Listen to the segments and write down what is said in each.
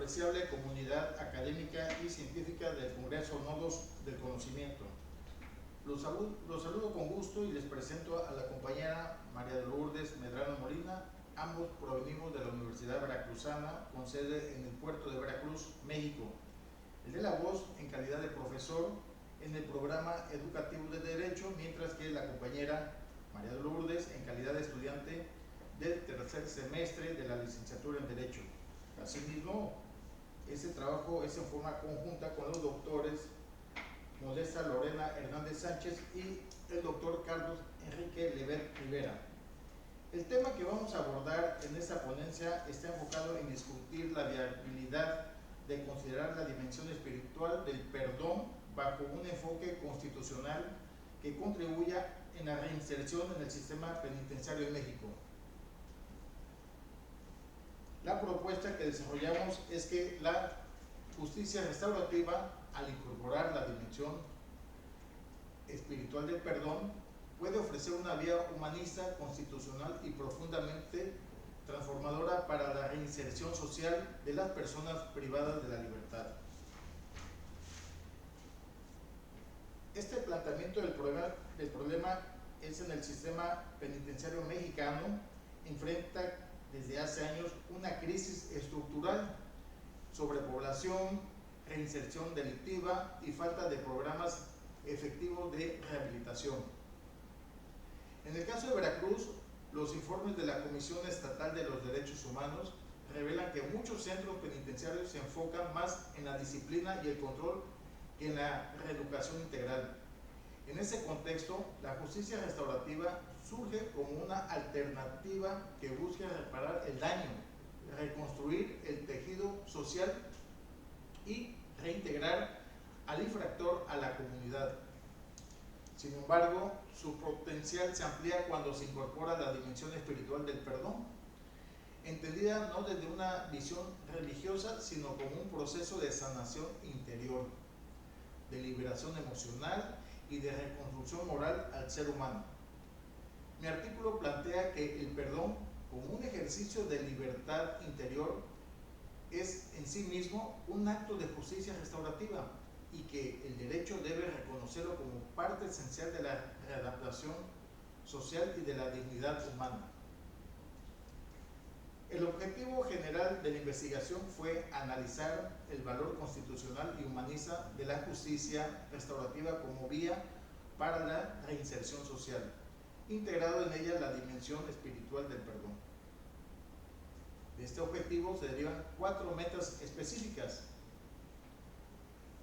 apreciable comunidad académica y científica del Congreso Nodos del Conocimiento. Los saludo con gusto y les presento a la compañera María de Lourdes Medrano Molina. Ambos provenimos de la Universidad Veracruzana, con sede en el puerto de Veracruz, México. El de la voz en calidad de profesor en el programa educativo de Derecho, mientras que la compañera María de Lourdes en calidad de estudiante del tercer semestre de la licenciatura en Derecho. Asimismo, ese trabajo es en forma conjunta con los doctores Modesta Lorena Hernández Sánchez y el doctor Carlos Enrique Lever Rivera. El tema que vamos a abordar en esta ponencia está enfocado en discutir la viabilidad de considerar la dimensión espiritual del perdón bajo un enfoque constitucional que contribuya en la reinserción en el sistema penitenciario en México. La propuesta que desarrollamos es que la justicia restaurativa, al incorporar la dimensión espiritual del perdón, puede ofrecer una vía humanista, constitucional y profundamente transformadora para la reinserción social de las personas privadas de la libertad. Este planteamiento del problema es en el sistema penitenciario mexicano, enfrenta desde hace años una crisis estructural, sobrepoblación, reinserción delictiva y falta de programas efectivos de rehabilitación. En el caso de Veracruz, los informes de la Comisión Estatal de los Derechos Humanos revelan que muchos centros penitenciarios se enfocan más en la disciplina y el control que en la reeducación integral. En ese contexto, la justicia restaurativa surge como una alternativa que busca reparar el daño, reconstruir el tejido social y reintegrar al infractor a la comunidad. Sin embargo, su potencial se amplía cuando se incorpora la dimensión espiritual del perdón, entendida no desde una visión religiosa, sino como un proceso de sanación interior, de liberación emocional y de reconstrucción moral al ser humano. Mi artículo plantea que el perdón, como un ejercicio de libertad interior, es en sí mismo un acto de justicia restaurativa y que el derecho debe reconocerlo como parte esencial de la readaptación social y de la dignidad humana. El objetivo general de la investigación fue analizar el valor constitucional y humanista de la justicia restaurativa como vía para la reinserción social, integrado en ella la dimensión espiritual del perdón. De este objetivo se derivan 4 metas específicas.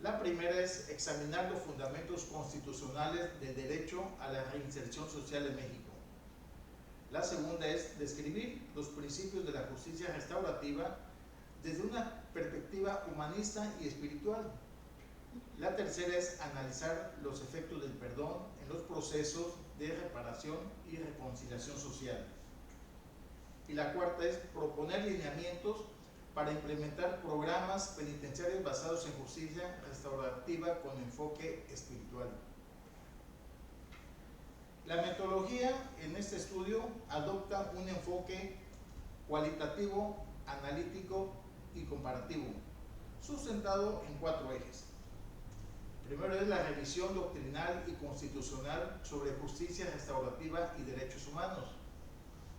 La primera es examinar los fundamentos constitucionales del derecho a la reinserción social en México. La segunda es describir los principios de la justicia restaurativa desde una perspectiva humanista y espiritual. La tercera es analizar los efectos del perdón en los procesos de reparación y reconciliación social. Y la cuarta es proponer lineamientos para implementar programas penitenciarios basados en justicia restaurativa con enfoque espiritual. La metodología en este estudio adopta un enfoque cualitativo, analítico y comparativo, sustentado en 4 ejes. Primero es la revisión doctrinal y constitucional sobre justicia restaurativa y derechos humanos.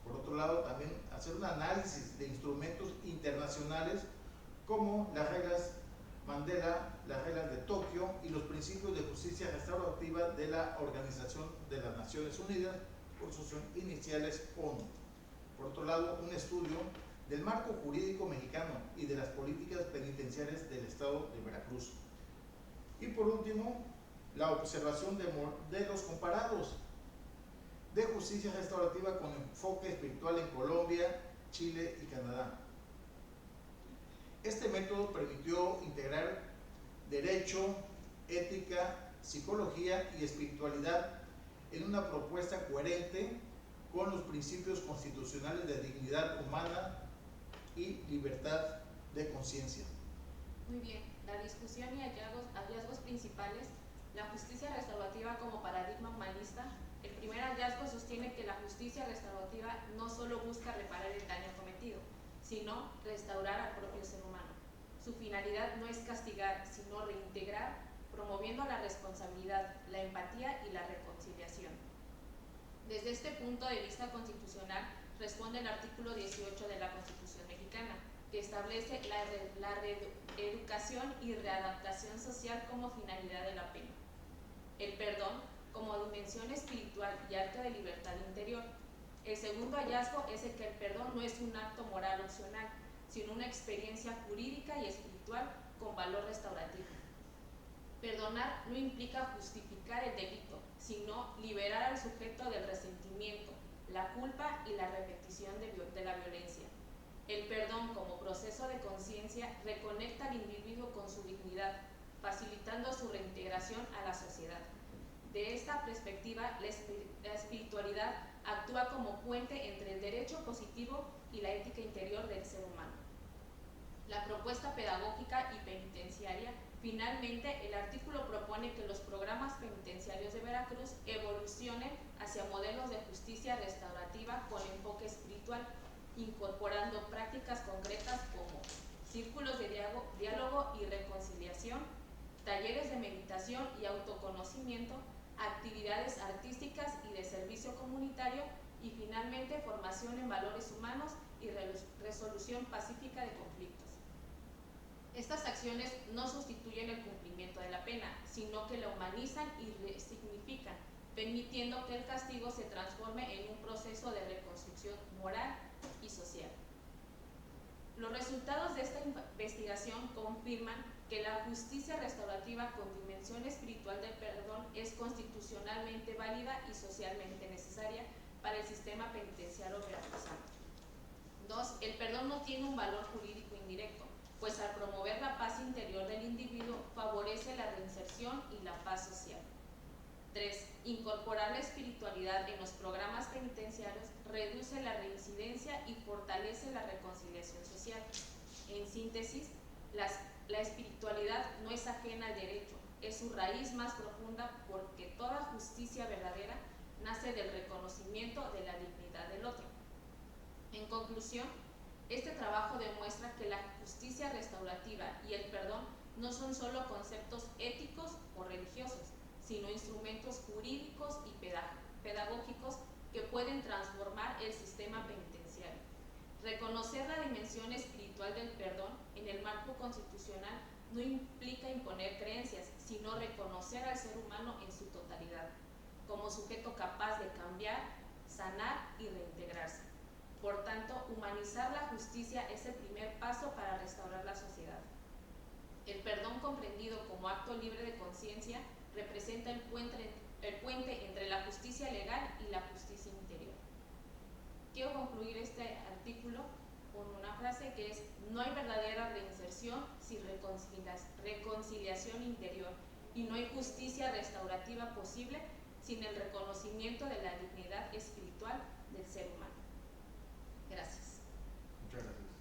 Por otro lado, también hacer un análisis de instrumentos internacionales como las reglas Mandela, las reglas de Tokio y los principios de justicia restaurativa de la Organización de las Naciones Unidas, por sus iniciales ONU. Por otro lado, un estudio del marco jurídico mexicano y de las políticas penitenciarias del Estado de Veracruz. Y por último, la observación de modelos comparados de justicia restaurativa con enfoque espiritual en Colombia, Chile y Canadá. Este método permitió integrar derecho, ética, psicología y espiritualidad en una propuesta coherente con los principios constitucionales de dignidad humana y libertad de conciencia. Muy bien, la discusión y hallazgos principales, la justicia restaurativa como paradigma humanista. El primer hallazgo sostiene que la justicia restaurativa no solo busca reparar el daño cometido, sino restaurar al propio ser humano. Su finalidad no es castigar, sino reintegrar, promoviendo la responsabilidad, la empatía y la reconciliación. Desde este punto de vista constitucional, responde el artículo 18 de la Constitución mexicana, que establece la reeducación y readaptación social como finalidad de la pena. El perdón como dimensión espiritual y acto de libertad interior. El segundo hallazgo es el que el perdón no es un acto moral opcional, sino una experiencia jurídica y espiritual con valor restaurativo. Perdonar no implica justificar el delito, sino liberar al sujeto del resentimiento, la culpa y la repetición de la violencia. El perdón como proceso de conciencia reconecta al individuo con su dignidad, facilitando su reintegración a la sociedad. De esta perspectiva, la espiritualidad actúa como puente entre el derecho positivo y la ética interior del ser humano. La propuesta pedagógica y penitenciaria. Finalmente, el artículo propone que los programas penitenciarios de Veracruz evolucionen hacia modelos de justicia restaurativa con enfoque espiritual, incorporando prácticas concretas como círculos de diálogo y reconciliación, talleres de meditación y autoconocimiento, actividades artísticas y de servicio comunitario y finalmente formación en valores humanos y resolución pacífica de conflictos. Estas acciones no sustituyen el cumplimiento de la pena, sino que la humanizan y resignifican, permitiendo que el castigo se transforme en un proceso de reconstrucción moral y social. Los resultados de esta investigación confirman que la justicia restaurativa con dimensión espiritual del perdón es constitucionalmente válida y socialmente necesaria para el sistema penitenciario veracruzano. 2. El perdón no tiene un valor jurídico indirecto, pues al promover la paz interior del individuo favorece la reinserción y la paz social. 3. Incorporar la espiritualidad en los programas penitenciarios reduce la reincidencia y fortalece la reconciliación social. En síntesis, la espiritualidad no es ajena al derecho, es su raíz más profunda porque toda justicia verdadera nace del reconocimiento de la dignidad del otro. En conclusión, este trabajo demuestra que la justicia restaurativa y el perdón no son solo conceptos éticos o religiosos, sino instrumentos jurídicos y pedagógicos que pueden transformar el sistema penitenciario. Reconocer la dimensión espiritual del perdón en el marco constitucional no implica imponer creencias, sino reconocer al ser humano en su totalidad, como sujeto capaz de cambiar, sanar y reintegrarse. Por tanto, humanizar la justicia es el primer paso para restaurar la sociedad. El perdón comprendido como acto libre de conciencia representa el puente entre la justicia legal y la justicia interior. Quiero concluir este artículo con una frase que es: no hay verdadera reinserción sin reconciliación interior y no hay justicia restaurativa posible sin el reconocimiento de la dignidad espiritual del ser humano. Gracias. Muchas gracias.